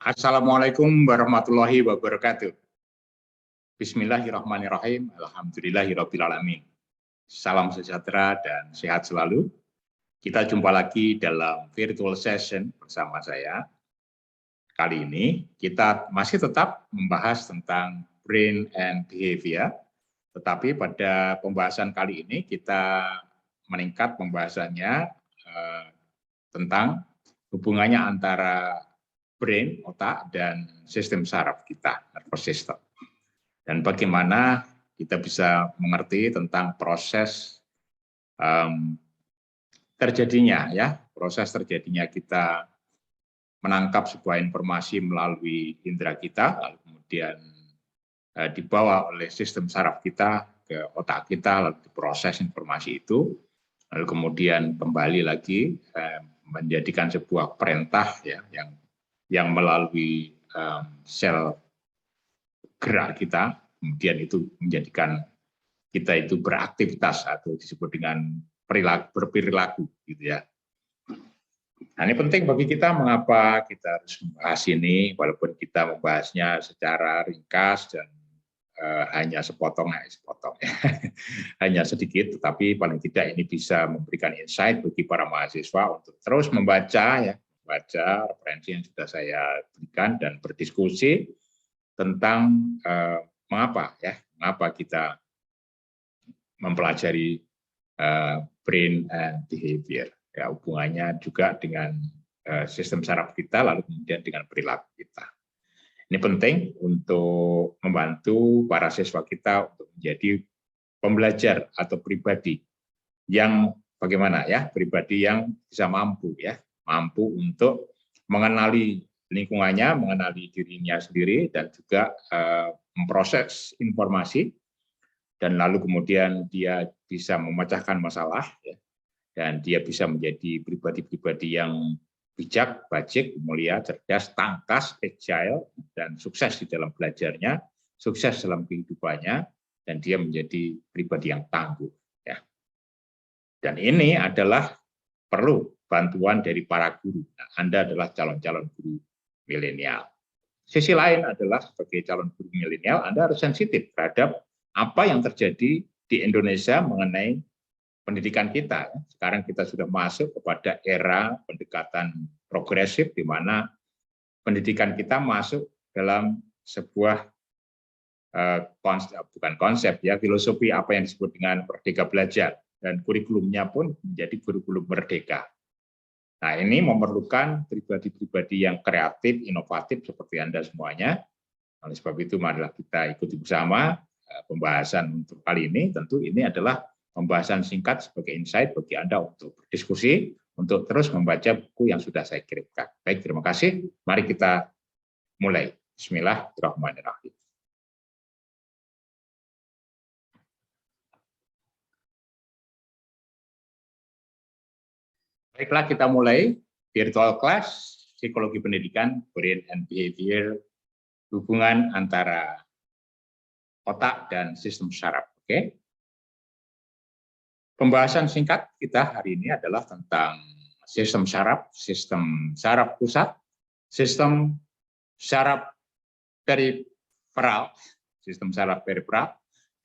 Assalamualaikum warahmatullahi wabarakatuh. Bismillahirrahmanirrahim. Alhamdulillahirrabbilalamin. Salam sejahtera dan sehat selalu. Kita jumpa lagi dalam virtual session bersama saya. Kali ini kita masih tetap membahas tentang brain and behavior. Tetapi pada pembahasan kali ini kita meningkat pembahasannya tentang hubungannya antara brain, otak, dan sistem saraf kita, nervous system. Dan bagaimana kita bisa mengerti tentang proses terjadinya kita menangkap sebuah informasi melalui indera kita, lalu kemudian dibawa oleh sistem saraf kita ke otak kita, lalu diproses informasi itu, lalu kemudian kembali lagi menjadikan sebuah perintah yang melalui sel gerak kita, kemudian itu menjadikan kita itu beraktivitas atau disebut dengan berperilaku, gitu ya. Nah, ini penting bagi kita, mengapa kita harus membahas ini, walaupun kita membahasnya secara ringkas dan hanya sepotong ya. Hanya sedikit, tetapi paling tidak ini bisa memberikan insight bagi para mahasiswa untuk terus membaca referensi yang sudah saya berikan dan berdiskusi tentang mengapa kita mempelajari brain and behavior, ya, hubungannya juga dengan sistem saraf kita, lalu kemudian dengan perilaku kita. Ini penting untuk membantu para siswa kita untuk menjadi pembelajar atau pribadi yang bagaimana ya, pribadi yang bisa mampu untuk mengenali lingkungannya, mengenali dirinya sendiri, dan juga memproses informasi, dan lalu kemudian dia bisa memecahkan masalah, ya, dan dia bisa menjadi pribadi-pribadi yang bijak, bajik, mulia, cerdas, tangkas, agile, dan sukses di dalam belajarnya, sukses dalam kehidupannya, dan dia menjadi pribadi yang tangguh. Ya. Dan ini adalah perlu bantuan dari para guru. Nah, Anda adalah calon-calon guru milenial. Sisi lain adalah sebagai calon guru milenial, Anda harus sensitif terhadap apa yang terjadi di Indonesia mengenai pendidikan kita. Sekarang kita sudah masuk kepada era pendekatan progresif, di mana pendidikan kita masuk dalam sebuah filosofi apa yang disebut dengan merdeka belajar, dan kurikulumnya pun menjadi kurikulum merdeka. Nah, ini memerlukan pribadi-pribadi yang kreatif, inovatif seperti Anda semuanya. Oleh sebab itu, marilah kita ikuti bersama pembahasan untuk kali ini. Tentu ini adalah pembahasan singkat sebagai insight bagi Anda untuk berdiskusi, untuk terus membaca buku yang sudah saya kirimkan. Baik, terima kasih. Mari kita mulai. Bismillahirrahmanirrahim. Baiklah, kita mulai virtual class psikologi pendidikan, brain and behavior, hubungan antara otak dan sistem saraf. Oke. Pembahasan singkat kita hari ini adalah tentang sistem saraf pusat, sistem saraf periferal,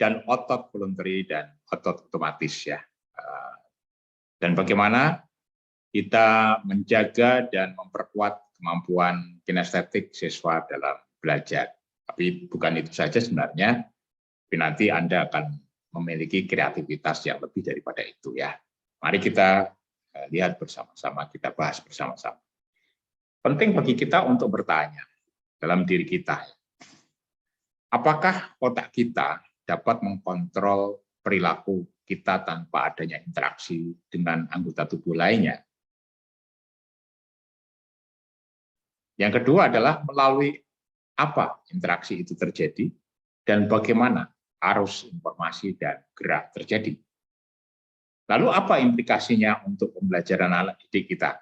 dan otot voluntary dan otot otomatis, ya. Dan bagaimana kita menjaga dan memperkuat kemampuan kinestetik siswa dalam belajar. Tapi bukan itu saja sebenarnya, tapi nanti Anda akan memiliki kreativitas yang lebih daripada itu, ya. Mari kita lihat bersama-sama, kita bahas bersama-sama. Penting bagi kita untuk bertanya dalam diri kita, apakah otak kita dapat mengkontrol perilaku kita tanpa adanya interaksi dengan anggota tubuh lainnya? Yang kedua adalah melalui apa interaksi itu terjadi dan bagaimana arus informasi dan gerak terjadi. Lalu apa implikasinya untuk pembelajaran anak didik kita?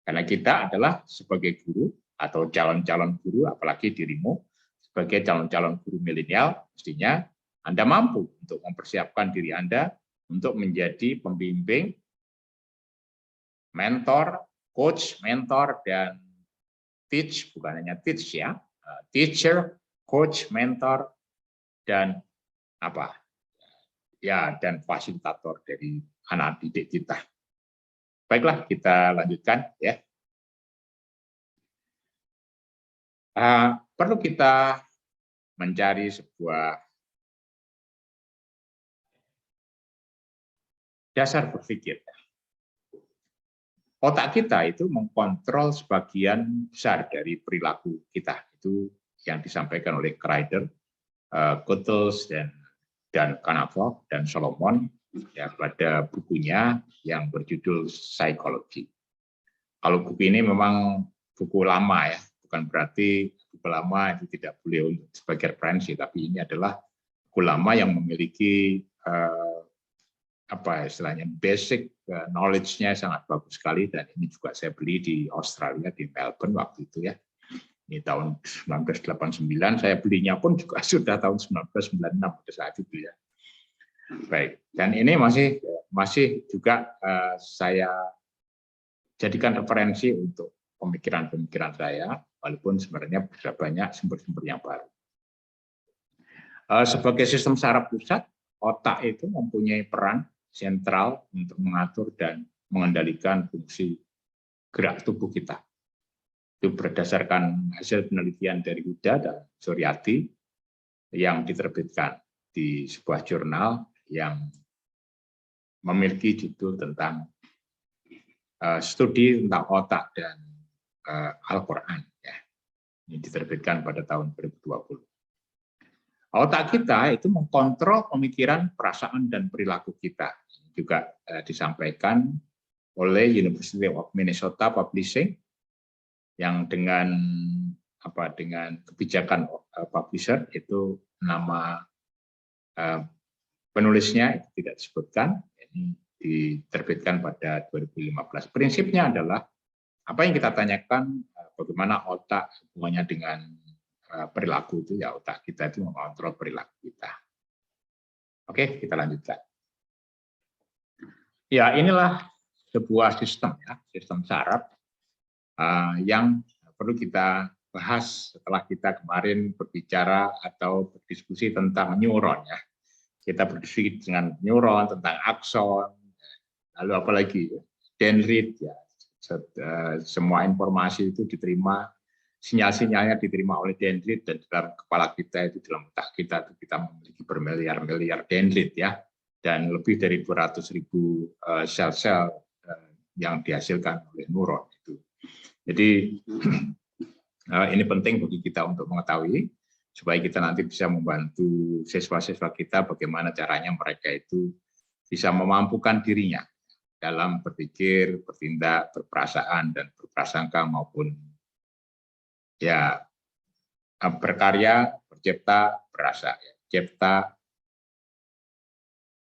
Karena kita adalah sebagai guru atau calon-calon guru, apalagi dirimu sebagai calon-calon guru milenial, mestinya Anda mampu untuk mempersiapkan diri Anda untuk menjadi pembimbing, mentor, coach, mentor, dan teach, bukan hanya teach ya, teacher, coach, mentor, dan apa ya, dan fasilitator dari anak didik kita. Baiklah, kita lanjutkan ya. Perlu kita mencari sebuah dasar berpikir. Otak kita itu mengkontrol sebagian besar dari perilaku kita. Itu yang disampaikan oleh Kreider, Kuttels, dan Kanavov, dan Solomon ya, pada bukunya yang berjudul Psychology. Kalau buku ini memang buku lama ya, bukan berarti buku lama itu tidak boleh untuk sebagai referensi, tapi ini adalah buku lama yang memiliki apa istilahnya basic knowledge-nya sangat bagus sekali, dan ini juga saya beli di Australia, di Melbourne waktu itu ya. Ini tahun 1989, saya belinya pun juga sudah tahun 1996 pada saat itu ya. Baik, dan ini masih juga saya jadikan referensi untuk pemikiran-pemikiran saya, walaupun sebenarnya sudah banyak sumber-sumber yang baru. Sebagai sistem saraf pusat, otak itu mempunyai peran sentral untuk mengatur dan mengendalikan fungsi gerak tubuh kita. Itu berdasarkan hasil penelitian dari Huda dan Suryati yang diterbitkan di sebuah jurnal yang memiliki judul tentang studi tentang otak dan Al-Quran. Ya. Ini diterbitkan pada tahun 2020. Otak kita itu mengkontrol pemikiran, perasaan, dan perilaku kita. Juga disampaikan oleh University of Minnesota Publishing yang dengan kebijakan publisher itu nama penulisnya itu tidak disebutkan. Ini diterbitkan pada 2015. Prinsipnya adalah apa yang kita tanyakan, bagaimana otak hubungannya dengan perilaku itu ya, otak kita itu mengontrol perilaku kita. Oke, kita lanjutkan. Ya, inilah sebuah sistem ya, sistem saraf yang perlu kita bahas setelah kita kemarin berbicara atau berdiskusi tentang neuron ya. Kita berdiskusi dengan neuron, tentang akson, lalu apalagi dendrit ya. Semua informasi itu diterima, sinyal-sinyalnya diterima oleh dendrit, dan dalam kepala kita itu, dalam otak kita itu kita memiliki bermiliar-miliar dendrit ya, dan lebih dari 200.000 sel-sel yang dihasilkan oleh neuron itu. Jadi ini penting bagi kita untuk mengetahui supaya kita nanti bisa membantu siswa-siswa kita bagaimana caranya mereka itu bisa memampukan dirinya dalam berpikir, bertindak, berperasaan, dan berprasangka maupun ya berkarya, bercipta, berasa, ya. Cipta,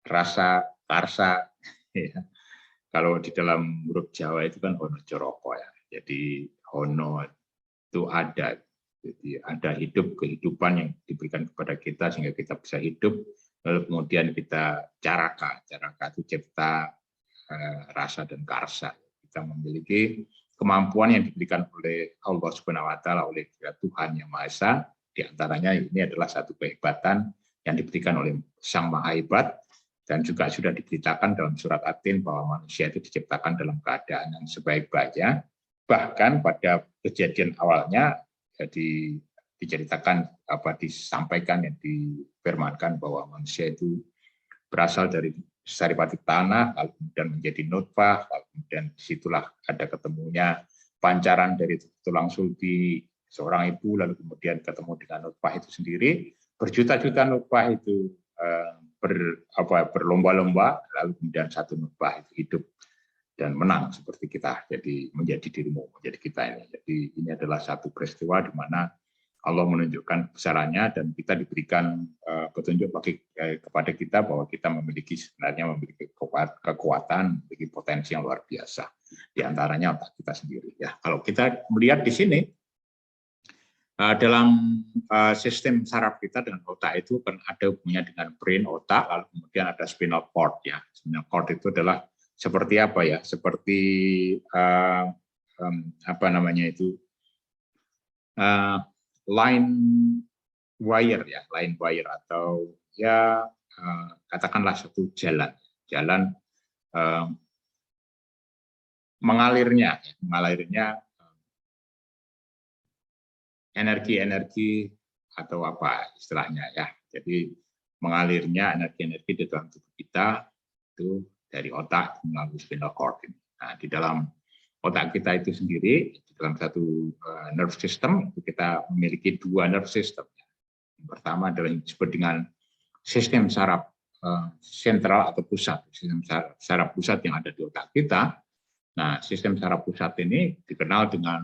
rasa, karsa. Ya. Kalau di dalam huruf Jawa itu kan hono joroko ya. Jadi hono itu ada. Jadi ada hidup, kehidupan yang diberikan kepada kita sehingga kita bisa hidup. Lalu kemudian kita caraka itu cipta, rasa, dan karsa. Kita memiliki kemampuan yang diberikan oleh Allah Subhanahu wa Ta'ala, oleh Tuhan Yang Maha Esa. Di antaranya ini adalah satu kehebatan yang diberikan oleh Sang Maha Hebat, dan juga sudah diberitakan dalam surat At-Tin bahwa manusia itu diciptakan dalam keadaan yang sebaik-baiknya. Bahkan pada kejadian awalnya jadi diceritakan disampaikan yang difirmankan bahwa manusia itu berasal dari saripati tanah, lalu kemudian menjadi nutfah, lalu kemudian disitulah ada ketemunya pancaran dari tulang sulbi seorang ibu, lalu kemudian ketemu dengan nutfah itu sendiri, berjuta-juta nutfah itu berlomba-lomba, lalu kemudian satu nutfah itu hidup dan menang seperti kita, jadi menjadi dirimu, menjadi kita ini. Jadi ini adalah satu peristiwa di mana Allah menunjukkan kebesarannya, dan kita diberikan petunjuk kepada kita bahwa kita sebenarnya memiliki kekuatan, memiliki potensi yang luar biasa. Di antaranya otak kita sendiri. Ya, kalau kita melihat di sini dalam sistem saraf kita dengan otak itu kan ada hubungannya dengan brain, otak, lalu kemudian ada spinal cord ya. Spinal cord itu adalah seperti apa ya? Seperti apa namanya itu? line wire ya, line wire atau ya katakanlah satu jalan mengalirnya energi-energi atau apa istilahnya ya. Jadi mengalirnya energi-energi di dalam tubuh kita itu dari otak melalui spinal cord. Nah, di dalam otak kita itu sendiri, di dalam satu nerve system, itu kita memiliki dua nerve system. Yang pertama adalah yang disebut dengan sistem saraf sentral atau pusat, sistem saraf pusat yang ada di otak kita. Nah, sistem saraf pusat ini dikenal dengan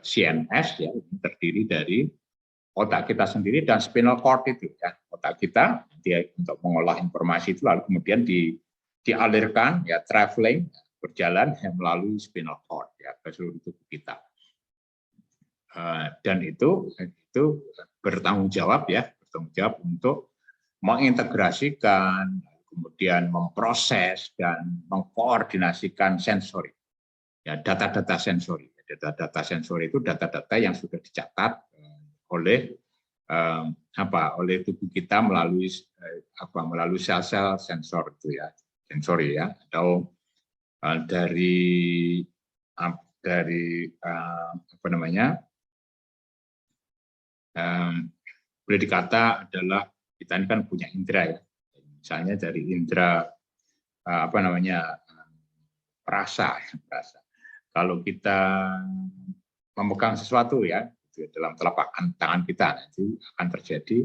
CNS, ya, terdiri dari otak kita sendiri dan spinal cord itu, ya, otak kita dia untuk mengolah informasi itu lalu kemudian dialirkan, ya, traveling, berjalan melalui spinal cord, ya, ke seluruh tubuh kita. Dan itu bertanggung jawab untuk mengintegrasikan, kemudian memproses dan mengkoordinasikan sensori, ya, data-data sensori. Data-data sensori itu data-data yang sudah dicatat oleh tubuh kita melalui sel-sel sensor itu, ya, sensori, ya, atau dari boleh dikata adalah kita ini kan punya indera, ya. Misalnya dari indera perasa. Kalau kita memegang sesuatu, ya, dalam telapak tangan kita, nanti akan terjadi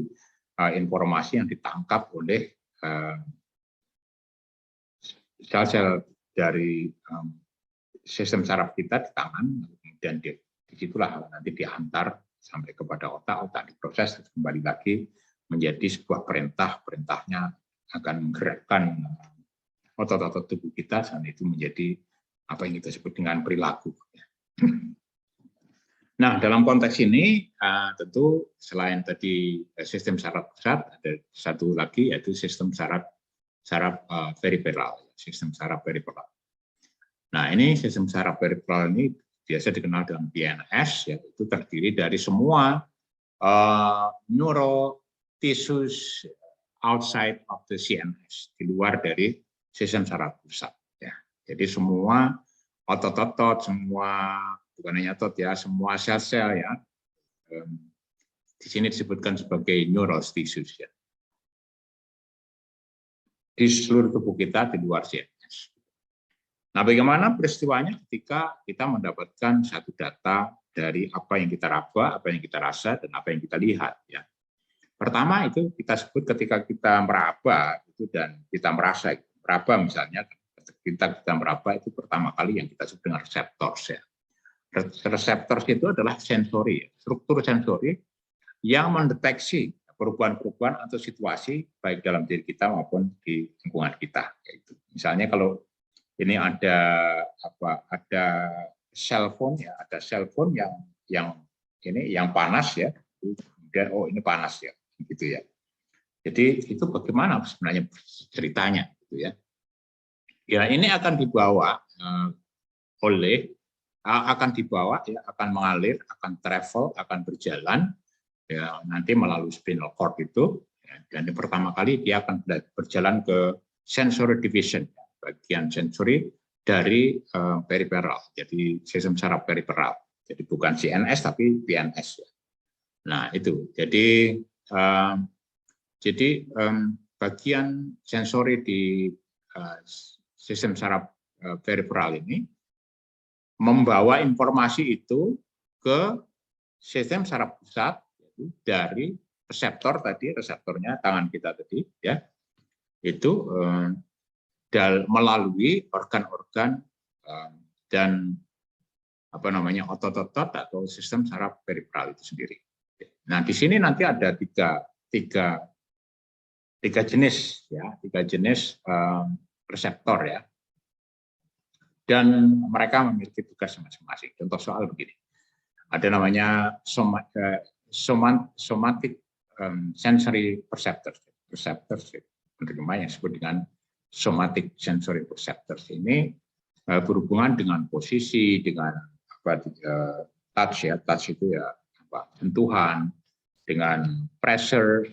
informasi yang ditangkap oleh sel-sel dari sistem saraf kita di tangan, kemudian disitulah nanti diantar sampai kepada otak diproses kembali lagi menjadi sebuah perintahnya akan menggerakkan otot-otot tubuh kita, dan itu menjadi apa yang kita sebut dengan perilaku. Nah, dalam konteks ini tentu selain tadi sistem saraf pusat, ada satu lagi yaitu sistem saraf periferal, sistem saraf periferal. Nah, ini sistem saraf periferal ini biasa dikenal dengan PNS, yaitu terdiri dari semua neurotissues outside of the CNS, di luar dari sistem saraf pusat. Ya. Jadi semua otot-otot, semua bukan hanya otot, ya, semua sel-sel, ya, di sini disebutkan sebagai neurotissues, ya, di seluruh tubuh kita di luar CNS. Nah, bagaimana peristiwanya ketika kita mendapatkan satu data dari apa yang kita raba, apa yang kita rasa, dan apa yang kita lihat, ya. Pertama itu kita sebut ketika kita meraba itu dan kita merasa. Meraba misalnya, kita meraba itu pertama kali yang kita sebut dengan reseptors, ya. Reseptors itu adalah sensori, struktur sensori yang mendeteksi perubahan-perubahan atau situasi baik dalam diri kita maupun di lingkungan kita. Yaitu, misalnya kalau ini ada cellphone, ya, ada cellphone yang panas, ya, kemudian ini panas, ya, gitu, ya. Jadi itu bagaimana sebenarnya ceritanya, gitu, ya. Ya, ini akan dibawa ya, akan mengalir, akan travel, akan berjalan, ya, nanti melalui spinal cord itu, ya, dan pertama kali dia akan berjalan ke sensory division, bagian sensori dari periferal, jadi sistem saraf periferal. Jadi bukan CNS tapi PNS. Ya. Nah, itu. Jadi bagian sensori di sistem saraf periferal ini membawa informasi itu ke sistem saraf pusat, yaitu dari reseptornya tangan kita tadi, ya, itu melalui organ-organ dan otot-otot atau sistem saraf periferal itu sendiri. Nah, di sini nanti ada tiga jenis, ya, reseptor, ya, dan mereka memiliki tugas masing-masing. Contoh soal begini, ada namanya somatic sensory receptors, penerima yang disebut dengan somatic sensory receptors. Ini berhubungan dengan posisi, dengan touch, ya, touch itu, ya, sentuhan, dengan pressure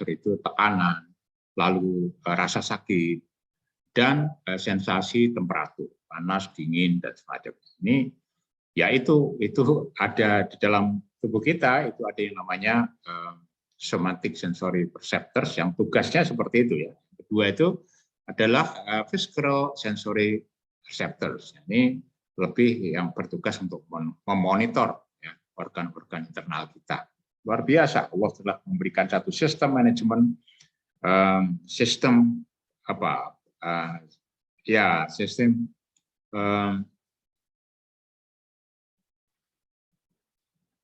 itu tekanan, lalu rasa sakit, dan sensasi temperatur, panas, dingin, dan semacamnya. Ini ya itu ada di dalam tubuh kita, itu ada yang namanya somatic sensory receptors yang tugasnya seperti itu ya. Kedua itu adalah physical sensory receptors. Ini lebih yang bertugas untuk memonitor ya, organ-organ internal kita. Luar biasa, Allah telah memberikan satu sistem manajemen, sistem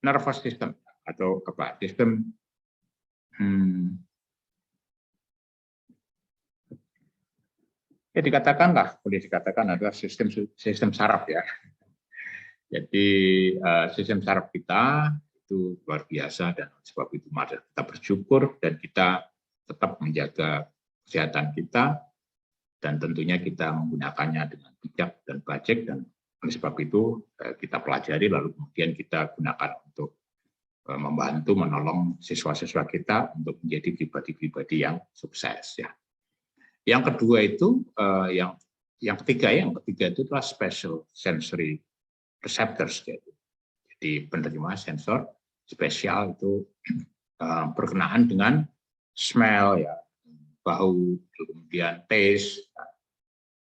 nervous system atau sistem ya boleh dikatakan adalah sistem saraf ya. Jadi sistem saraf kita itu luar biasa, dan sebab itu mari kita bersyukur dan kita tetap menjaga kesehatan kita, dan tentunya kita menggunakannya dengan bijak dan baik, dan oleh sebab itu kita pelajari lalu kemudian kita gunakan untuk membantu menolong siswa-siswa kita untuk menjadi pribadi-pribadi yang sukses ya. Yang kedua itu yang ketiga itu adalah special sensory receptors. Jadi penerima sensor spesial itu berkenaan dengan smell ya, bau, kemudian taste.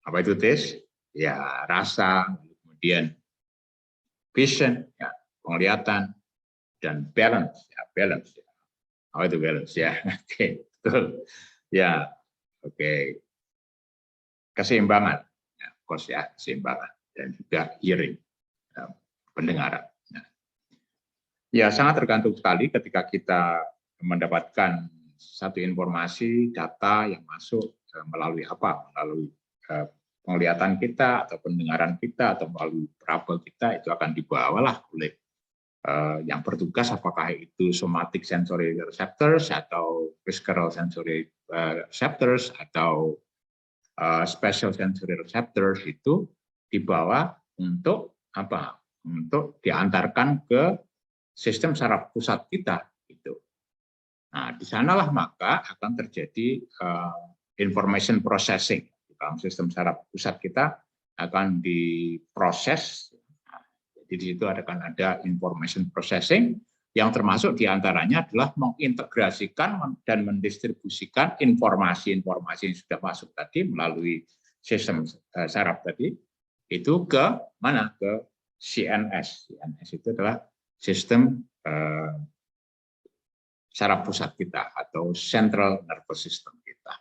Apa itu taste? Ya rasa, kemudian vision ya, penglihatan, dan balance ya. Apa itu balance ya? Oke, betul. Ya, oke. Keseimbangan ya, keseimbangan, dan juga hearing, pendengaran. Ya, sangat tergantung sekali ketika kita mendapatkan satu informasi, data yang masuk melalui apa? Melalui penglihatan kita, atau pendengaran kita, atau melalui perabot kita, itu akan dibawalah oleh yang bertugas, apakah itu somatic sensory receptors, atau physical sensory receptors, atau special sensory receptors, itu dibawa untuk apa? Untuk diantarkan ke sistem saraf pusat kita itu. Nah, di sanalah maka akan terjadi information processing. Dalam sistem saraf pusat kita akan diproses. Jadi di situ akan ada information processing yang termasuk diantaranya adalah mengintegrasikan dan mendistribusikan informasi-informasi yang sudah masuk tadi melalui sistem saraf tadi itu ke mana? Ke CNS. CNS itu adalah sistem saraf pusat kita atau central nervous system kita.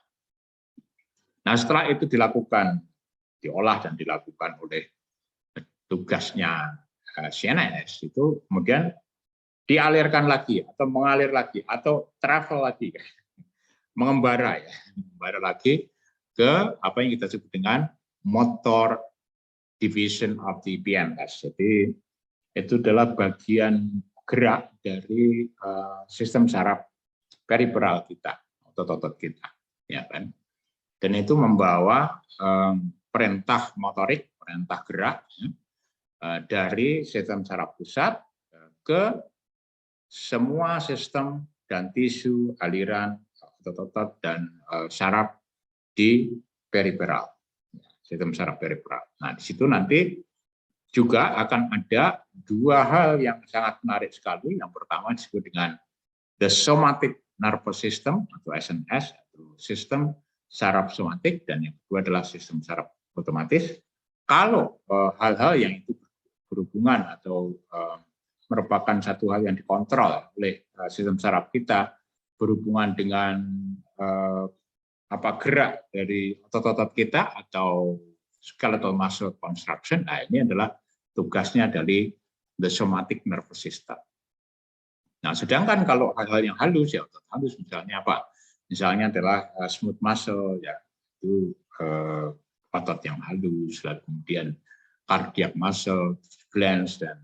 Nah, setelah itu diolah dan dilakukan oleh tugasnya CNS, itu kemudian dialirkan lagi atau mengalir lagi atau travel lagi, mengembara ya, mengembara lagi ke apa yang kita sebut dengan motor division of the PNS. Jadi itu adalah bagian gerak dari sistem saraf periferal kita, otot-otot kita, ya kan? Dan itu membawa perintah motorik, perintah gerak dari sistem saraf pusat ke semua sistem dan tisu, aliran, otot-otot dan saraf di periferal, sistem saraf periferal. Nah, di situ nanti juga akan ada dua hal yang sangat menarik sekali. Yang pertama disebut dengan the somatic nervous system atau SNS, atau sistem saraf somatik, dan yang kedua adalah sistem saraf otomatis. Kalau hal-hal yang itu berhubungan atau merupakan satu hal yang dikontrol oleh sistem saraf kita, berhubungan dengan gerak dari otot-otot kita atau skeletal muscle construction, nah ini adalah tugasnya dari the somatic nervous system. Nah, sedangkan kalau hal-hal yang halus, ya otot halus misalnya apa? Misalnya adalah smooth muscle, ya itu otot yang halus, lalu kemudian cardiac muscle, glands, dan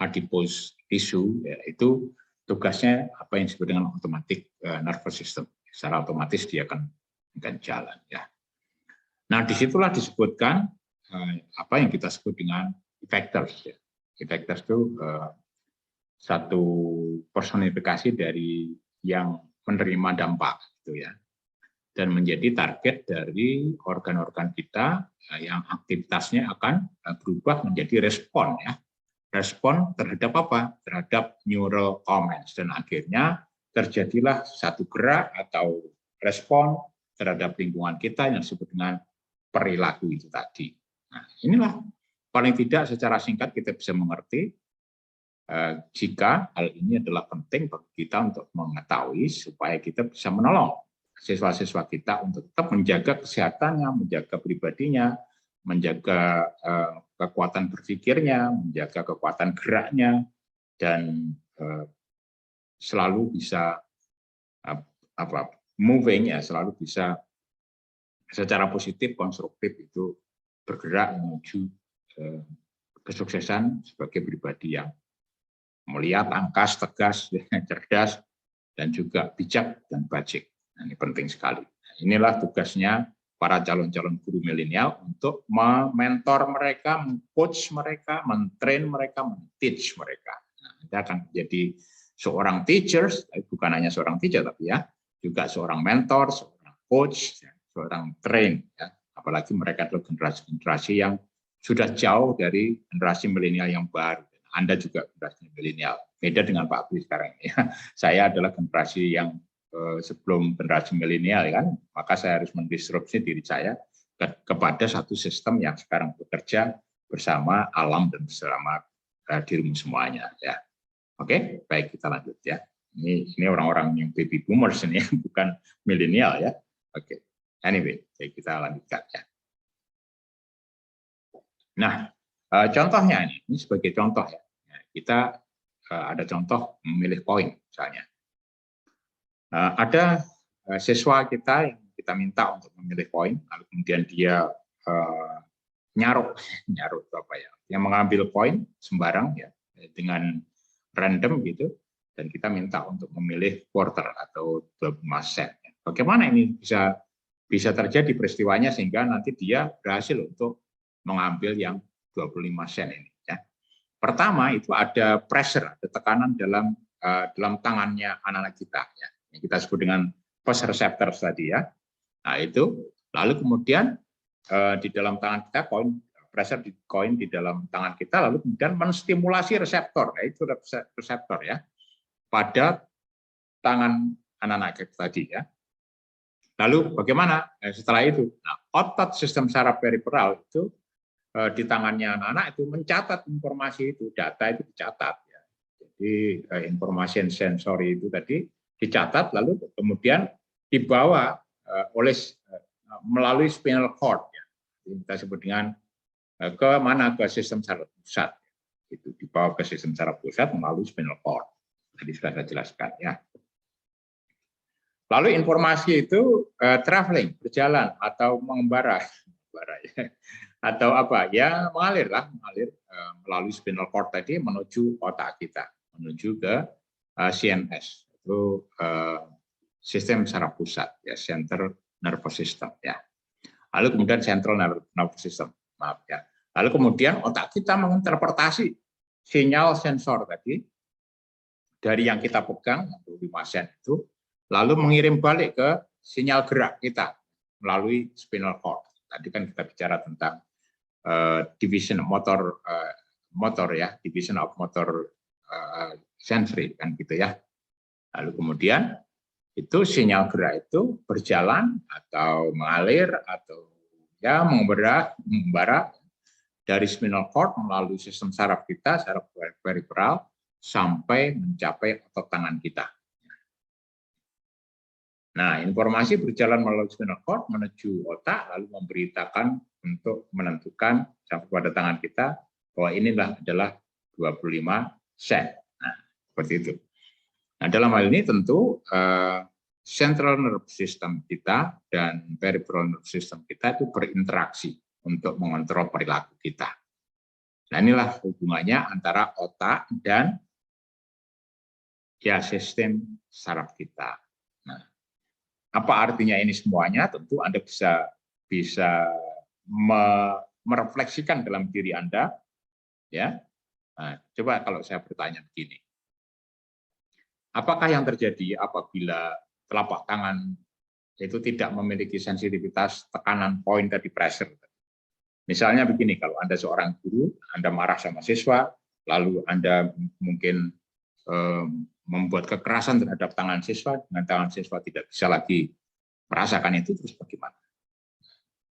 adipose tissue, ya, itu tugasnya apa yang disebut dengan automatic nervous system. Secara otomatis dia akan jalan, ya. Nah, disitulah disebutkan apa yang kita sebut dengan effectors. Ya. Effectors itu satu personifikasi dari yang menerima dampak gitu ya, dan menjadi target dari organ-organ kita yang aktivitasnya akan berubah menjadi respon ya. Respon terhadap apa? Terhadap neural commands, dan akhirnya terjadilah satu gerak atau respon terhadap lingkungan kita yang disebut dengan perilaku itu tadi. Nah, inilah paling tidak secara singkat kita bisa mengerti jika hal ini adalah penting bagi kita untuk mengetahui supaya kita bisa menolong siswa-siswa kita untuk tetap menjaga kesehatannya, menjaga pribadinya, menjaga kekuatan berpikirnya, menjaga kekuatan geraknya, dan selalu bisa moving ya, selalu bisa secara positif, konstruktif itu bergerak menuju kesuksesan sebagai pribadi yang melihat angkas, tegas, cerdas, dan juga bijak dan bajik. Nah, ini penting sekali. Inilah tugasnya para calon-calon guru milenial untuk mementor mereka, meng-coach mereka, men-train mereka, men-teach mereka. Nah, kita akan menjadi seorang teachers, bukan hanya seorang teacher, tapi ya juga seorang mentor, seorang coach, seorang train. Ya. Apalagi mereka adalah generasi-generasi yang sudah jauh dari generasi milenial yang baru. Anda juga generasi milenial, beda dengan Pak Budi sekarang. Ya. Saya adalah generasi yang sebelum generasi milenial, kan, maka saya harus mendisrupsi diri saya kepada satu sistem yang sekarang bekerja bersama alam dan bersama dirimu semuanya. Ya. Oke, baik, kita lanjut ya. Ini orang-orang yang baby boomers ini, bukan milenial ya. Oke, anyway, kita lanjutkan ya. Nah, contohnya ini sebagai contoh ya. Kita ada contoh memilih koin misalnya. Ada siswa kita yang kita minta untuk memilih koin, lalu kemudian dia nyaruh apa ya, yang mengambil koin sembarang ya dengan random gitu, dan kita minta untuk memilih quarter atau 25 sen. Bagaimana ini bisa terjadi peristiwanya sehingga nanti dia berhasil untuk mengambil yang 25 sen ini ya. Pertama itu ada pressure, ada tekanan dalam tangannya anak-anak kita ya. Yang kita sebut dengan post receptors tadi ya. Nah, itu lalu kemudian di dalam tangan kita pressure di koin di dalam tangan kita lalu kemudian menstimulasi reseptor, yaitu reseptor ya pada tangan anak-anak kita tadi ya. Lalu bagaimana setelah itu? Nah, otot sistem saraf periferal itu di tangannya anak-anak itu mencatat informasi itu, data itu dicatat ya. Jadi informasi sensori itu tadi dicatat lalu kemudian dibawa melalui spinal cord ya. Kita sebut dengan ke mana, ke sistem saraf pusat. Itu dibawa ke sistem saraf pusat melalui spinal cord. Tadi sudah saya jelaskan ya. Lalu informasi itu traveling, berjalan atau mengembara ya. Atau apa ya, mengalir melalui spinal cord tadi menuju otak kita, menuju ke CNS, itu sistem saraf pusat ya, central nervous system ya. Lalu kemudian central nervous system, maaf ya. Lalu kemudian otak kita menginterpretasi sinyal sensor tadi dari yang kita pegang 5 sen itu, lalu mengirim balik ke sinyal gerak kita melalui spinal cord. Tadi kan kita bicara tentang division motor ya, division of motor sensory kan gitu ya. Lalu kemudian itu sinyal gerak itu berjalan atau mengalir atau ya mengembara dari spinal cord melalui sistem saraf kita, saraf periferal sampai mencapai otot tangan kita. Nah, informasi berjalan melalui spinal cord menuju otak, lalu memberitakan untuk menentukan sampai pada tangan kita bahwa inilah adalah 25 sen. Nah, seperti itu. Nah, dalam hal ini tentu central nervous system kita dan peripheral nervous system kita itu berinteraksi untuk mengontrol perilaku kita. Nah, inilah hubungannya antara otak dan ya sistem saraf kita. Nah, apa artinya ini semuanya? Tentu Anda bisa merefleksikan dalam diri Anda, ya. Nah, coba kalau saya bertanya begini, Apakah yang terjadi apabila telapak tangan itu tidak memiliki sensitivitas tekanan poin tadi, pressure? Misalnya begini, kalau Anda seorang guru, Anda marah sama siswa, lalu Anda mungkin membuat kekerasan terhadap tangan siswa, dengan tangan siswa tidak bisa lagi merasakan itu, terus bagaimana?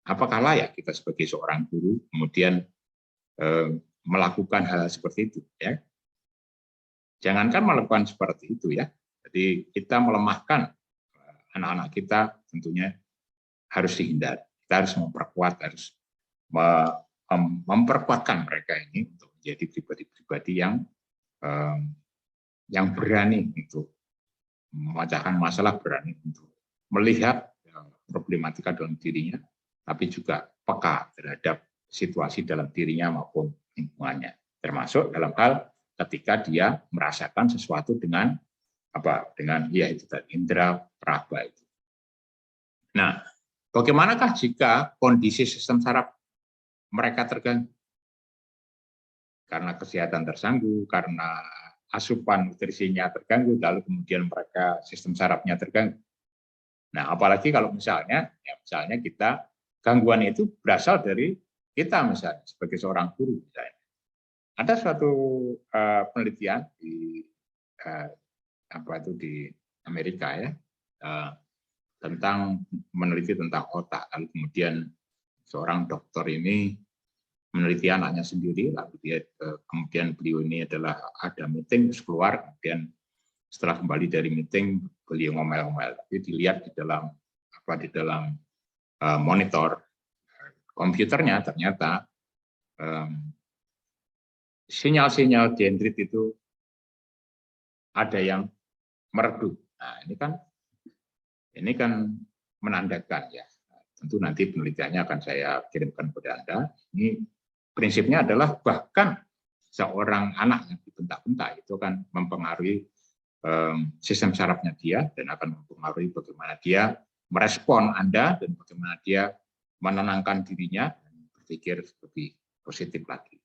Apakah layak kita sebagai seorang guru kemudian melakukan hal seperti itu? Ya? Jangankan melakukan seperti itu ya. Jadi kita melemahkan anak-anak kita tentunya harus dihindari. Kita harus memperkuat, harus memperkuatkan mereka ini untuk menjadi pribadi-pribadi yang berani untuk memecahkan masalah, berani untuk melihat problematika dalam dirinya, tapi juga peka terhadap situasi dalam dirinya maupun lingkungannya, termasuk dalam hal ketika dia merasakan sesuatu dengan ya itu tadi, indera peraba itu. Nah, bagaimanakah jika kondisi sistem saraf mereka terganggu? Karena kesehatan terganggu, karena asupan nutrisinya terganggu, lalu kemudian mereka sistem sarafnya terganggu. Nah, apalagi kalau misalnya kita gangguan itu berasal dari kita misalnya sebagai seorang guru misalnya. Ada suatu penelitian di di Amerika ya, meneliti tentang otak, lalu kemudian seorang dokter ini meneliti anaknya sendiri, lalu kemudian beliau ini ada meeting, terus keluar, kemudian setelah kembali dari meeting beliau ngomel-ngomel, tapi dilihat di dalam monitor komputernya ternyata sinyal-sinyal dendrit itu ada yang meredup. Nah, ini kan menandakan ya. Tentu nanti penelitiannya akan saya kirimkan kepada Anda. Ini prinsipnya adalah bahkan seorang anak yang dibentak-bentak itu akan mempengaruhi sistem sarafnya dia dan akan mempengaruhi bagaimana dia merespon Anda dan bagaimana dia menenangkan dirinya dan berpikir lebih positif lagi.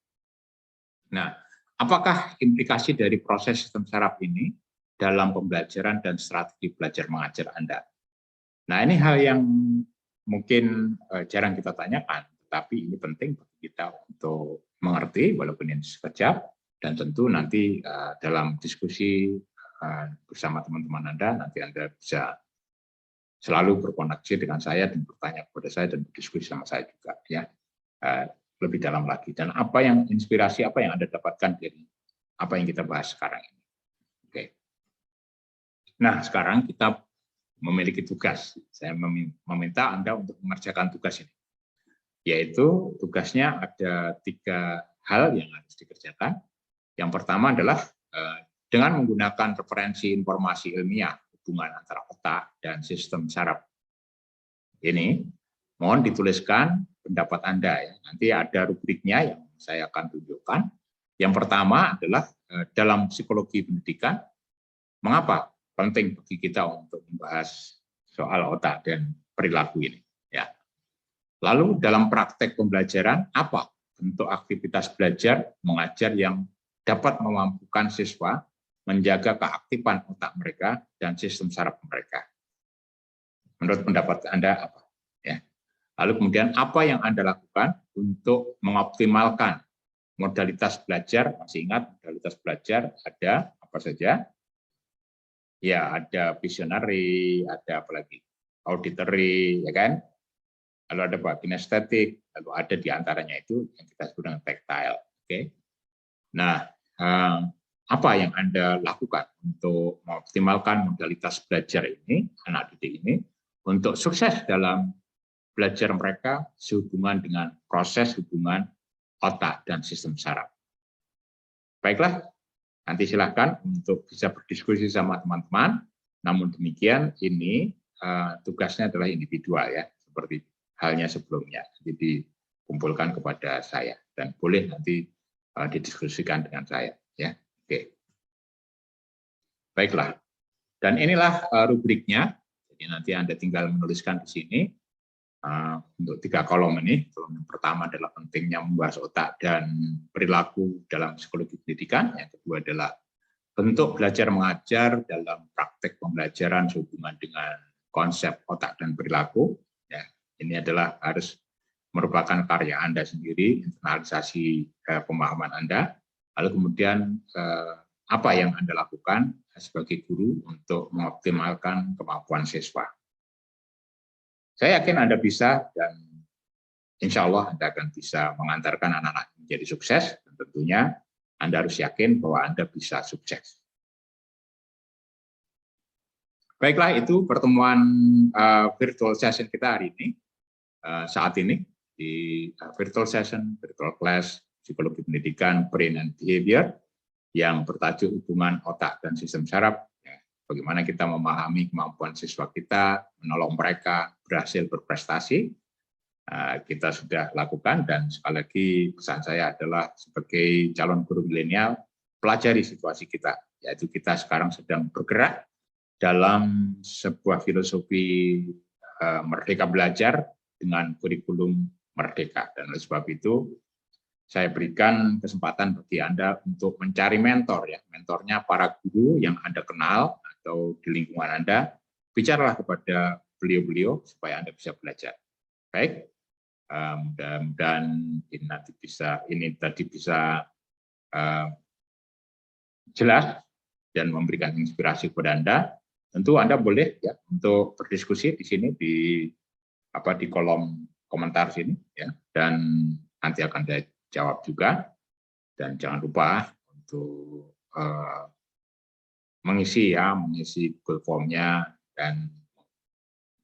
Nah, apakah implikasi dari proses sistem saraf ini dalam pembelajaran dan strategi belajar mengajar Anda? Nah, ini hal yang mungkin jarang kita tanyakan, tetapi ini penting bagi kita untuk mengerti walaupun ini sekejap, dan tentu nanti dalam diskusi bersama teman-teman Anda, nanti Anda bisa selalu berkoneksi dengan saya dan bertanya kepada saya dan berdiskusi sama saya juga ya. Lebih dalam lagi, dan inspirasi apa yang Anda dapatkan dari apa yang kita bahas sekarang ini. Oke. Nah, sekarang kita memiliki tugas. Saya meminta Anda untuk mengerjakan tugas ini. Yaitu tugasnya ada 3 hal yang harus dikerjakan. Yang pertama adalah dengan menggunakan referensi informasi ilmiah hubungan antara otak dan sistem saraf. Ini mohon dituliskan pendapat Anda ya. Nanti ada rubriknya yang saya akan tunjukkan. Yang pertama adalah dalam psikologi pendidikan, mengapa penting bagi kita untuk membahas soal otak dan perilaku ini. Ya. Lalu dalam praktek pembelajaran, apa bentuk aktivitas belajar mengajar yang dapat memampukan siswa menjaga keaktifan otak mereka dan sistem saraf mereka? Menurut pendapat Anda apa? Ya. Lalu kemudian apa yang Anda lakukan untuk mengoptimalkan modalitas belajar? Masih ingat modalitas belajar ada apa saja? Ya, ada visionary, ada apalagi auditory, ya kan? Lalu ada kinestetik, lalu ada di antaranya itu yang kita sebut dengan tactile. Oke. Nah, apa yang Anda lakukan untuk mengoptimalkan modalitas belajar ini, anak didik ini, untuk sukses dalam belajar mereka sehubungan dengan proses hubungan otak dan sistem saraf. Baiklah, nanti silakan untuk bisa berdiskusi sama teman-teman. Namun demikian, ini tugasnya adalah individual ya, seperti halnya sebelumnya. Jadi kumpulkan kepada saya dan boleh nanti didiskusikan dengan saya. Ya, oke. Baiklah. Dan inilah rubriknya. Jadi nanti Anda tinggal menuliskan di sini. Untuk 3 kolom ini, kolom yang pertama adalah pentingnya membahas otak dan perilaku dalam psikologi pendidikan, yang kedua adalah bentuk belajar mengajar dalam praktek pembelajaran sehubungan dengan konsep otak dan perilaku. Ya, ini adalah harus merupakan karya Anda sendiri, internalisasi pemahaman Anda, lalu kemudian apa yang Anda lakukan sebagai guru untuk mengoptimalkan kemampuan siswa. Saya yakin Anda bisa, dan insya Allah Anda akan bisa mengantarkan anak-anak menjadi sukses, dan tentunya Anda harus yakin bahwa Anda bisa sukses. Baiklah, itu pertemuan virtual session kita hari ini, saat ini, di virtual session, virtual class, psikologi pendidikan, brain and behavior, yang bertajuk hubungan otak dan sistem saraf. Bagaimana kita memahami kemampuan siswa kita, menolong mereka berhasil berprestasi, kita sudah lakukan, dan sekali lagi pesan saya adalah sebagai calon guru milenial, pelajari situasi kita, yaitu kita sekarang sedang bergerak dalam sebuah filosofi merdeka belajar dengan kurikulum merdeka. Dan oleh sebab itu, saya berikan kesempatan bagi Anda untuk mencari mentor, ya, mentornya para guru yang Anda kenal atau di lingkungan Anda. Bicaralah kepada beliau-beliau supaya Anda bisa belajar. Baik, mudah-mudahan ini tadi bisa jelas dan memberikan inspirasi kepada Anda. Tentu Anda boleh ya untuk berdiskusi di sini di kolom komentar sini, ya, dan nanti akan saya jawab juga. Dan jangan lupa untuk mengisi Google Form-nya, dan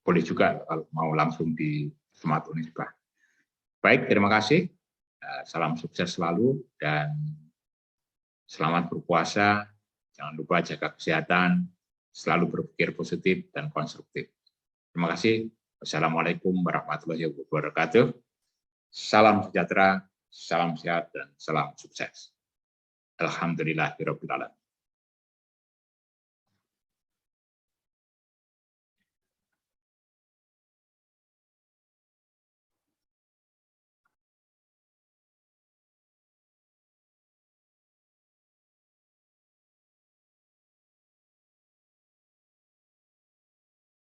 boleh juga kalau mau langsung di Smart Unisba. Baik, terima kasih. Salam sukses selalu dan selamat berpuasa. Jangan lupa jaga kesehatan, selalu berpikir positif dan konstruktif. Terima kasih. Wassalamualaikum warahmatullahi wabarakatuh. Salam sejahtera, salam sehat, dan salam sukses. Alhamdulillahirabbil alamin.